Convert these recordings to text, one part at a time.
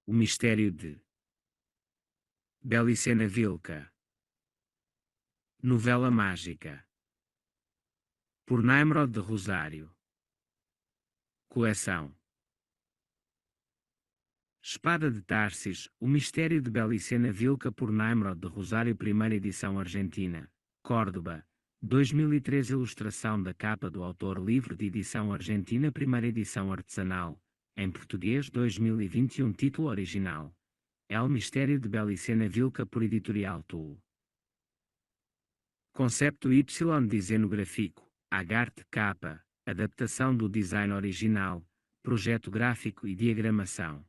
O mistério de Belicena Vilca. Novela mágica. Por Naimrod de Rosário. Coleção Espada de Tarsis, O mistério de Belicena Vilca por Naimrod de Rosário, primeira edição argentina. Córdoba, 2003. Ilustração da capa do autor, livro de edição argentina, primeira edição artesanal. Em português 2021. Título original: El mistério de Belicena Vilca por Editorial Tull. Concepto Y design gráfico, Agarte capa, adaptação do design original, projeto gráfico e diagramação.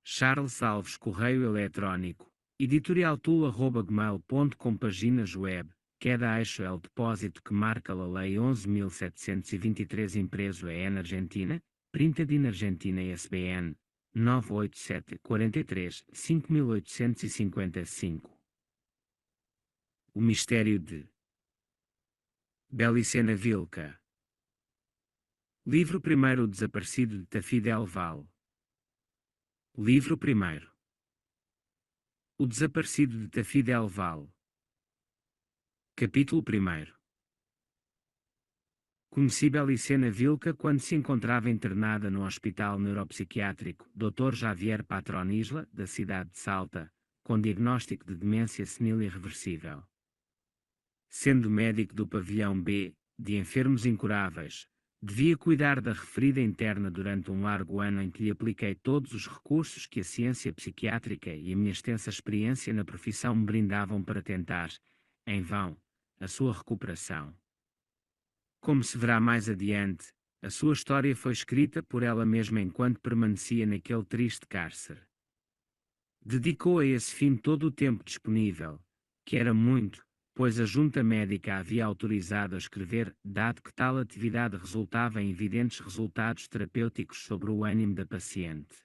Charles Alves, correio eletrónico, editorialtull@gmail.com. Páginas web, queda eixo el depósito que marca a lei 11.723 impreso na Argentina, printed in Argentina SBN 987 43 5855. O mistério de Belicena Vilca. Livro primeiro, O desaparecido de Tafí del Val. Livro primeiro. O desaparecido de Tafí del Val. Capítulo primeiro. Conheci Belicena Vilca quando se encontrava internada no Hospital Neuropsiquiátrico Dr. Javier Patrón Isla, da cidade de Salta, com diagnóstico de demência senil irreversível. Sendo médico do pavilhão B, de enfermos incuráveis, devia cuidar da referida interna durante um largo ano em que lhe apliquei todos os recursos que a ciência psiquiátrica e a minha extensa experiência na profissão me brindavam para tentar, em vão, a sua recuperação. Como se verá mais adiante, a sua história foi escrita por ela mesma enquanto permanecia naquele triste cárcere. Dedicou a esse fim todo o tempo disponível, que era muito, pois a junta médica a havia autorizado a escrever, dado que tal atividade resultava em evidentes resultados terapêuticos sobre o ânimo da paciente.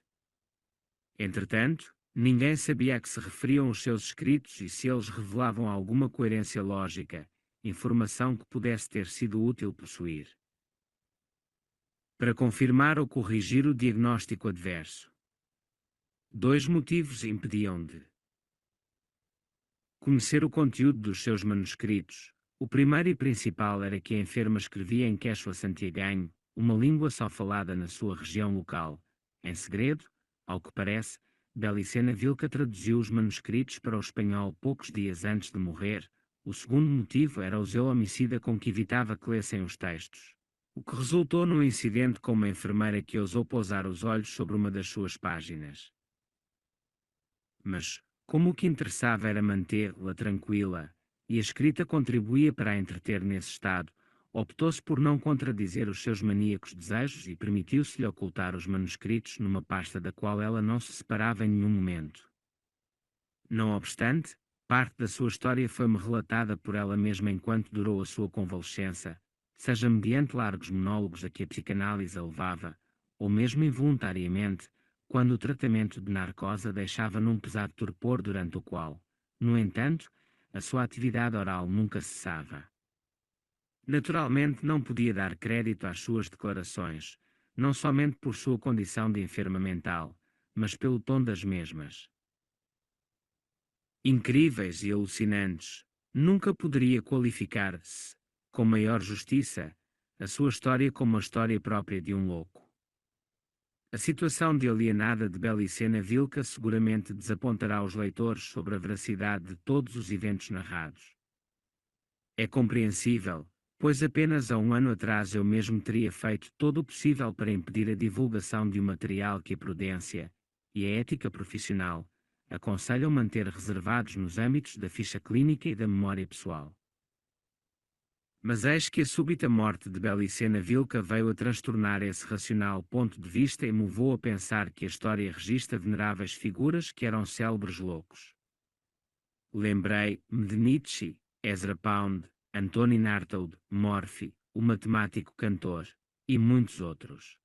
Entretanto, ninguém sabia a que se referiam os seus escritos e se eles revelavam alguma coerência lógica, informação que pudesse ter sido útil possuir para confirmar ou corrigir o diagnóstico adverso. Dois motivos impediam de conhecer o conteúdo dos seus manuscritos. O primeiro e principal era que a enferma escrevia em quechua santiaguenho, uma língua só falada na sua região local. Em segredo, ao que parece, Belicena Vilca traduziu os manuscritos para o espanhol poucos dias antes de morrer. O segundo motivo era o zelo homicida com que evitava que lessem os textos, o que resultou num incidente com uma enfermeira que ousou pousar os olhos sobre uma das suas páginas. Mas, como o que interessava era mantê-la tranquila, e a escrita contribuía para a entreter nesse estado, optou-se por não contradizer os seus maníacos desejos e permitiu-se-lhe ocultar os manuscritos numa pasta da qual ela não se separava em nenhum momento. Não obstante, parte da sua história foi-me relatada por ela mesma enquanto durou a sua convalescença, seja mediante largos monólogos a que a psicanálise a levava, ou mesmo involuntariamente, quando o tratamento de narcose a deixava num pesado torpor durante o qual, no entanto, a sua atividade oral nunca cessava. Naturalmente não podia dar crédito às suas declarações, não somente por sua condição de enferma mental, mas pelo tom das mesmas. Incríveis e alucinantes, nunca poderia qualificar-se, com maior justiça, a sua história como a história própria de um louco. A situação de alienada de Belicena Vilca seguramente desapontará os leitores sobre a veracidade de todos os eventos narrados. É compreensível, pois apenas há um ano atrás eu mesmo teria feito todo o possível para impedir a divulgação de um material que a prudência e a ética profissional aconselham manter reservados nos âmbitos da ficha clínica e da memória pessoal. Mas eis que a súbita morte de Belicena Vilca veio a transtornar esse racional ponto de vista e me levou a pensar que a história registra veneráveis figuras que eram célebres loucos. Lembrei-me de Nietzsche, Ezra Pound, Antonin Artaud, Morphy, o matemático cantor, e muitos outros.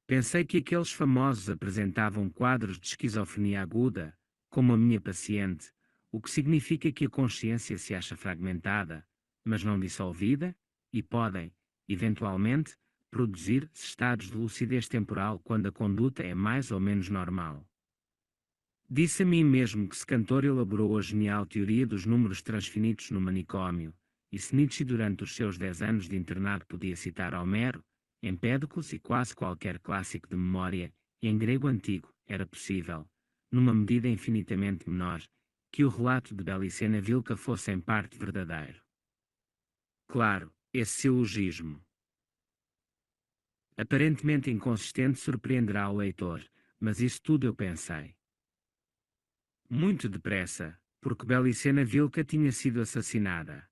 Pensei que aqueles famosos apresentavam quadros de esquizofrenia aguda, como a minha paciente, o que significa que a consciência se acha fragmentada, mas não dissolvida, e podem, eventualmente, produzir estados de lucidez temporal quando a conduta é mais ou menos normal. Disse a mim mesmo que se Cantor elaborou a genial teoria dos números transfinitos no manicômio, e se Nietzsche durante os seus 10 anos de internato podia citar Homero, Empédocles e quase qualquer clássico de memória, em grego antigo, era possível, numa medida infinitamente menor, que o relato de Belicena Vilca fosse em parte verdadeiro. Claro, esse silogismo, aparentemente inconsistente, surpreenderá o leitor, mas isso tudo eu pensei. Muito depressa, porque Belicena Vilca tinha sido assassinada.